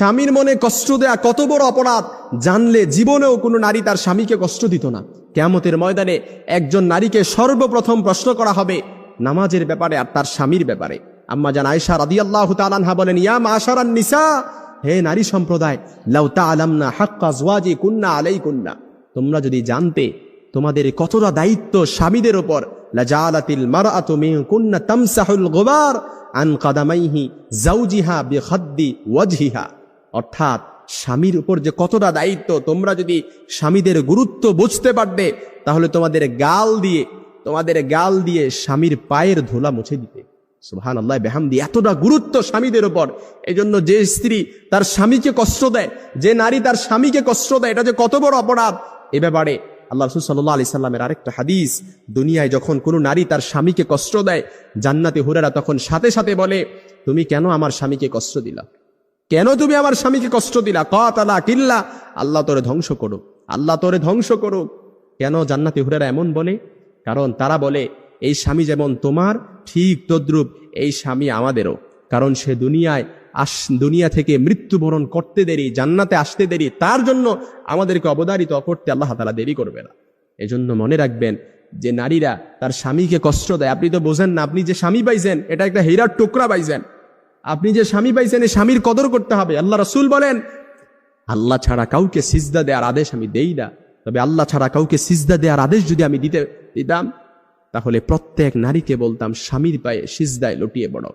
স্বামীর মনে কষ্ট দেয়া কত বড় অপরাধ জানলে জীবনেও কোনো নারী তার স্বামীকে কষ্ট দিত না। কিয়ামতের ময়দানে একজন নারীকে সর্বপ্রথম প্রশ্ন করা হবে নামাজের ব্যাপারে আর তার স্বামীর ব্যাপারে। আম্মা জান আয়েশা রাদিয়াল্লাহু তাআলা আনহা বলেন, ইয়া মাশারান নিসা, হে নারী সম্প্রদায়, লাউ তাআলামনা হাক্কা আজওয়াজি কুন্না আলাইকুন্না, তোমরা যদি জানতে তোমাদের কতটা দায়িত্ব স্বামীদের উপর, লাজালাতিল মারআতু মিনকুন্না তামসাহুল গুবার আন কাদামাইহি যাওজিহা বিখাদ্দি ওয়াজহিহা। অর্থাৎ স্বামীর উপর যে কতটা দায়িত্ব, তোমরা যদি স্বামীদের গুরুত্ব বুঝতে পারবে তাহলে তোমাদের গাল দিয়ে স্বামীর পায়ের ধুলা মুছে দিতে। সুবহানাল্লাহ বিহামদি। এতটা গুরুত্ব স্বামীদের উপর। এই জন্য যে স্ত্রী তার স্বামীকে কষ্ট দেয়, যে নারী তার স্বামীকে কষ্ট দেয়, এটা যে কত বড় অপরাধ, এ ব্যাপারে আল্লাহ রাসূল সাল্লাল্লাহু আলাইহি সাল্লামের আরেকটা হাদিস, দুনিয়ায় যখন কোনো নারী তার স্বামীকে কষ্ট দেয়, জান্নাতে হুরেরা তখন সাথে সাথে বলে, তুমি কেন আমার স্বামীকে কষ্ট দিলা? কেন তুমি আমার স্বামীকে কষ্ট দিলা? কাতালা কিল্লা, আল্লাহ তোরে ধ্বংস করুক, আল্লাহ তোরে ধ্বংস করুক। কেন জান্নাতে হুরেরা এমন বলে? কারণ তারা বলে, এই স্বামী যেমন তোমার ঠিক তদ্রূপ এই স্বামী আমাদেরও। কারণ সে দুনিয়া থেকে মৃত্যুবরণ করতে দেরি, জান্নাতে আসতে দেরি, তার জন্য আমাদেরকে অবধারিত করতে আল্লাহ তাআলা দেরি করবে না। এজন্য মনে রাখবেন যে নারীরা তার স্বামীকে কষ্ট দেয়। আপনি তো বোঝেন না, আপনি যে স্বামী পাইছেন এটা একটা হীরার টুকরা পাইছেন। আপনি যে স্বামী পাইছেন এই স্বামীর কদর করতে হবে। আল্লাহ রাসূল বলেন, আল্লাহ ছাড়া কাউকে সিজদা দেওয়ার আদেশ আমি দেই না, তবে আল্লাহ ছাড়া কাউকে সিজদা দেওয়ার আদেশ যদি আমি দিতাম তাহলে প্রত্যেক নারীকে বলতাম স্বামীর পায়ে সিজদায় লুটিয়ে পড়ো।